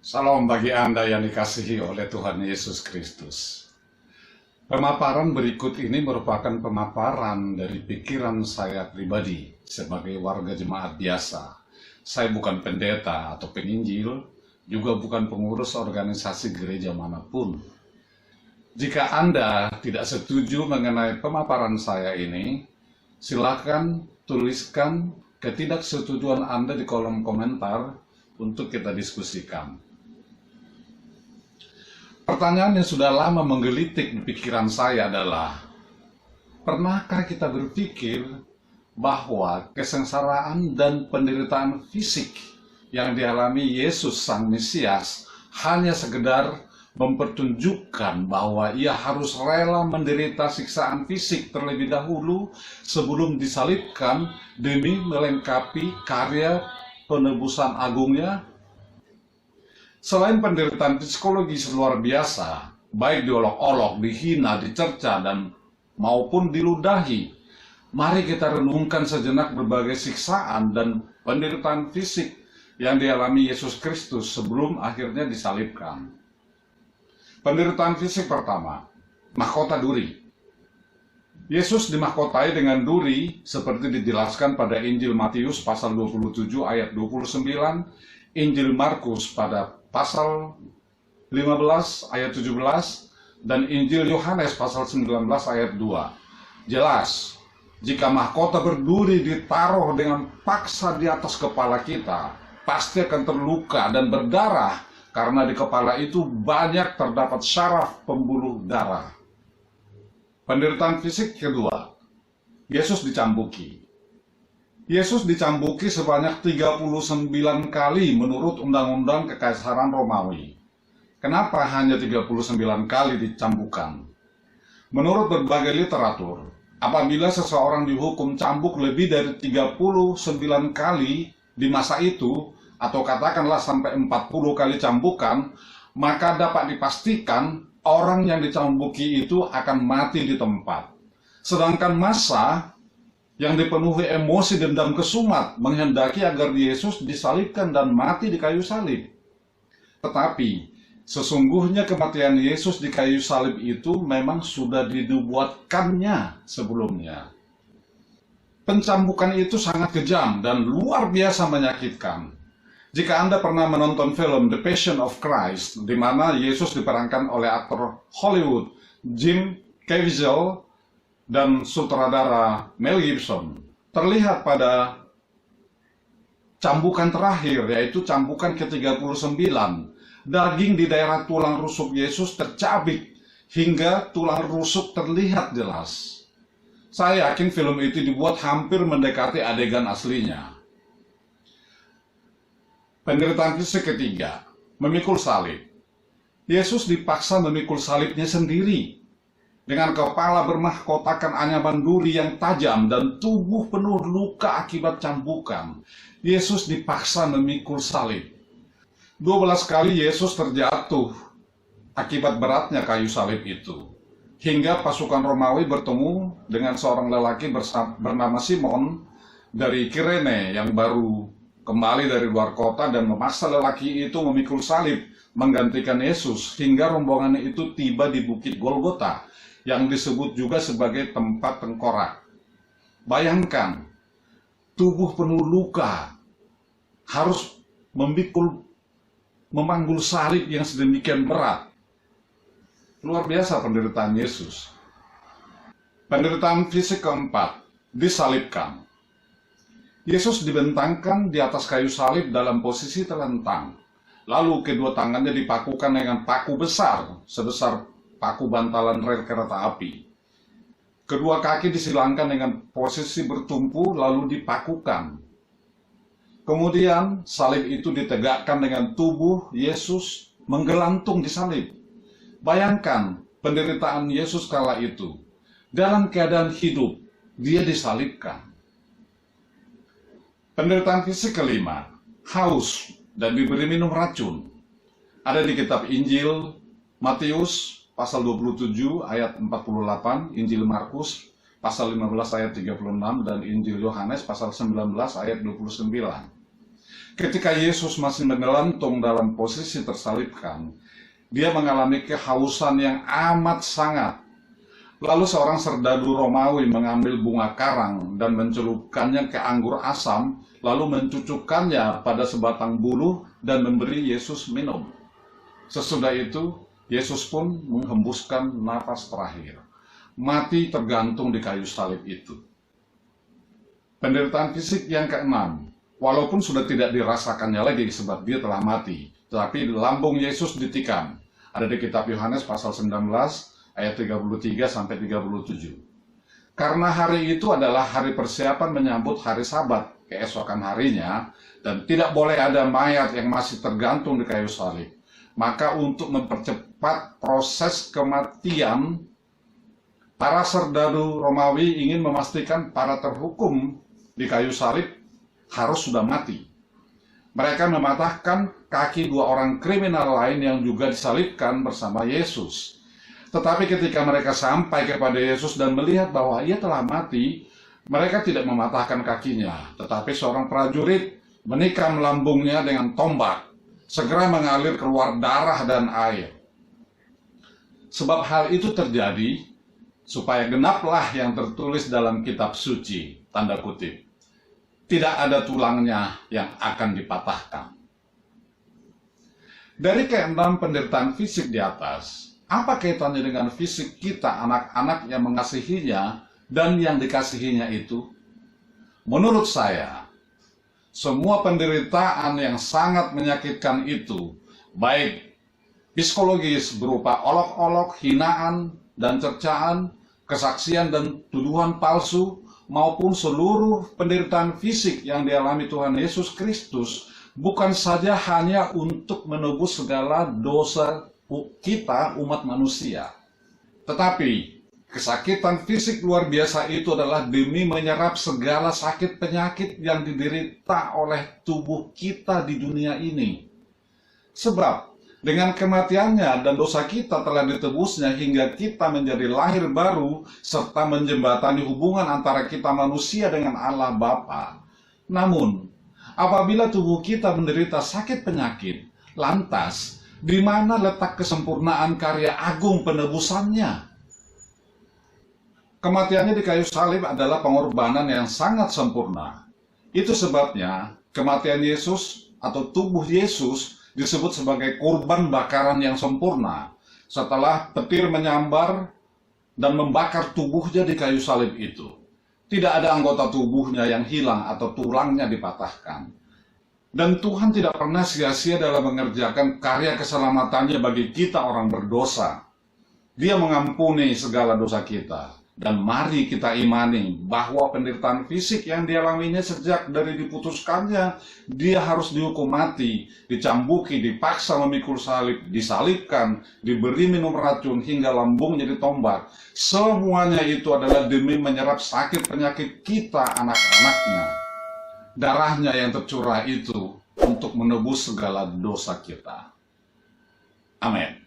Salam bagi Anda yang dikasihi oleh Tuhan Yesus Kristus. Pemaparan berikut ini merupakan pemaparan dari pikiran saya pribadi sebagai warga jemaat biasa. Saya bukan pendeta atau penginjil, juga bukan pengurus organisasi gereja manapun. Jika Anda tidak setuju mengenai pemaparan saya ini, silakan tuliskan ketidaksetujuan Anda di kolom komentar untuk kita diskusikan. Pertanyaan yang sudah lama menggelitik di pikiran saya adalah, pernahkah kita berpikir bahwa kesengsaraan dan penderitaan fisik yang dialami Yesus Sang Mesias hanya sekedar mempertunjukkan bahwa ia harus rela menderita siksaan fisik terlebih dahulu sebelum disalibkan demi melengkapi karya penebusan agungnya? Selain penderitaan psikologis luar biasa, baik diolok-olok, dihina, dicerca, dan maupun diludahi, mari kita renungkan sejenak berbagai siksaan dan penderitaan fisik yang dialami Yesus Kristus sebelum akhirnya disalibkan. Penderitaan fisik pertama, mahkota duri. Yesus dimahkotai dengan duri seperti dijelaskan pada Injil Matius pasal 27 ayat 29, Injil Markus pada pasal 15 ayat 17, dan Injil Yohanes pasal 19 ayat 2. Jelas, jika mahkota berduri ditaruh dengan paksa di atas kepala kita, pasti akan terluka dan berdarah karena di kepala itu banyak terdapat syaraf pembuluh darah. Penderitaan fisik kedua, Yesus dicambuki. Yesus dicambuki sebanyak 39 kali menurut Undang-Undang Kekaisaran Romawi. Kenapa hanya 39 kali dicambukkan? Menurut berbagai literatur, apabila seseorang dihukum cambuk lebih dari 39 kali di masa itu, atau katakanlah sampai 40 kali cambukan, maka dapat dipastikan orang yang dicambuki itu akan mati di tempat. Sedangkan massa yang dipenuhi emosi dendam kesumat menghendaki agar Yesus disalibkan dan mati di kayu salib. Tetapi sesungguhnya kematian Yesus di kayu salib itu memang sudah dinubuatkannya sebelumnya. Pencambukan itu sangat kejam dan luar biasa menyakitkan. Jika Anda pernah menonton film The Passion of Christ, di mana Yesus diperankan oleh aktor Hollywood Jim Caviezel dan sutradara Mel Gibson, terlihat pada cambukan terakhir, yaitu cambukan ke-39, daging di daerah tulang rusuk Yesus tercabik hingga tulang rusuk terlihat jelas. Saya yakin film itu dibuat hampir mendekati adegan aslinya. Penderitaan fisik ketiga, memikul salib. Yesus dipaksa memikul salibnya sendiri, dengan kepala bermahkotakan anyaman duri yang tajam dan tubuh penuh luka akibat cambukan. Yesus dipaksa memikul salib. 12 kali Yesus terjatuh akibat beratnya kayu salib itu, hingga pasukan Romawi bertemu dengan seorang lelaki bernama Simon dari Kirene yang baru kembali dari luar kota dan memaksa lelaki itu memikul salib menggantikan Yesus hingga rombongan itu tiba di Bukit Golgota, yang disebut juga sebagai tempat tengkorak. Bayangkan, tubuh penuh luka harus memanggul salib yang sedemikian berat. Luar biasa penderitaan Yesus. Penderitaan fisik keempat, disalibkan. Yesus dibentangkan di atas kayu salib dalam posisi telentang. Lalu kedua tangannya dipakukan dengan paku besar sebesar paku bantalan rel kereta api. Kedua kaki disilangkan dengan posisi bertumpu lalu dipakukan. Kemudian salib itu ditegakkan dengan tubuh Yesus menggelantung di salib. Bayangkan penderitaan Yesus kala itu. Dalam keadaan hidup, dia disalibkan. Penderitaan fisik kelima, haus dan diberi minum racun. Ada di kitab Injil Matius pasal 27 ayat 48, Injil Markus pasal 15 ayat 36, dan Injil Yohanes pasal 19 ayat 29. Ketika Yesus masih menggelantung dalam posisi tersalibkan, dia mengalami kehausan yang amat sangat. Lalu seorang serdadu Romawi mengambil bunga karang dan mencelupkannya ke anggur asam, lalu mencucukkannya pada sebatang bulu dan memberi Yesus minum. Sesudah itu, Yesus pun menghembuskan nafas terakhir. Mati tergantung di kayu salib itu. Penderitaan fisik yang keenam, walaupun sudah tidak dirasakannya lagi sebab dia telah mati, tetapi lambung Yesus ditikam. Ada di kitab Yohanes pasal 19 ayat 33 sampai 37. Karena hari itu adalah hari persiapan menyambut hari Sabat, keesokan harinya, dan tidak boleh ada mayat yang masih tergantung di kayu salib. Maka untuk mempercepat proses kematian, para serdadu Romawi ingin memastikan para terhukum di kayu salib harus sudah mati. Mereka mematahkan kaki dua orang kriminal lain yang juga disalibkan bersama Yesus. Tetapi ketika mereka sampai kepada Yesus dan melihat bahwa ia telah mati, mereka tidak mematahkan kakinya, tetapi seorang prajurit menikam lambungnya dengan tombak, segera mengalir keluar darah dan air. Sebab hal itu terjadi supaya genaplah yang tertulis dalam kitab suci, tanda kutip. Tidak ada tulangnya yang akan dipatahkan. Dari keenam penderitaan fisik di atas, apa kaitannya dengan fisik kita anak-anak yang mengasihinya dan yang dikasihinya itu? Menurut saya, semua penderitaan yang sangat menyakitkan itu, baik psikologis berupa olok-olok, hinaan, dan cercaan, kesaksian dan tuduhan palsu, maupun seluruh penderitaan fisik yang dialami Tuhan Yesus Kristus, bukan saja hanya untuk menebus segala dosa kita umat manusia. Tetapi kesakitan fisik luar biasa itu adalah demi menyerap segala sakit penyakit yang diderita oleh tubuh kita di dunia ini. Sebab dengan kematiannya dan dosa kita telah ditebusnya hingga kita menjadi lahir baru serta menjembatani hubungan antara kita manusia dengan Allah Bapa. Namun, apabila tubuh kita menderita sakit penyakit, lantas di mana letak kesempurnaan karya agung penebusannya? Kematiannya di kayu salib adalah pengorbanan yang sangat sempurna. Itu sebabnya kematian Yesus atau tubuh Yesus disebut sebagai kurban bakaran yang sempurna setelah petir menyambar dan membakar tubuhnya di kayu salib itu. Tidak ada anggota tubuhnya yang hilang atau tulangnya dipatahkan. Dan Tuhan tidak pernah sia-sia dalam mengerjakan karya keselamatannya bagi kita orang berdosa. Dia mengampuni segala dosa kita. Dan mari kita imani bahwa penderitaan fisik yang dialaminya sejak dari diputuskannya, dia harus dihukum mati, dicambuki, dipaksa memikul salib, disalibkan, diberi minum racun hingga lambungnya ditombak. Semuanya itu adalah demi menyerap sakit penyakit kita anak-anaknya. Darahnya yang tercurah itu untuk menebus segala dosa kita. Amin.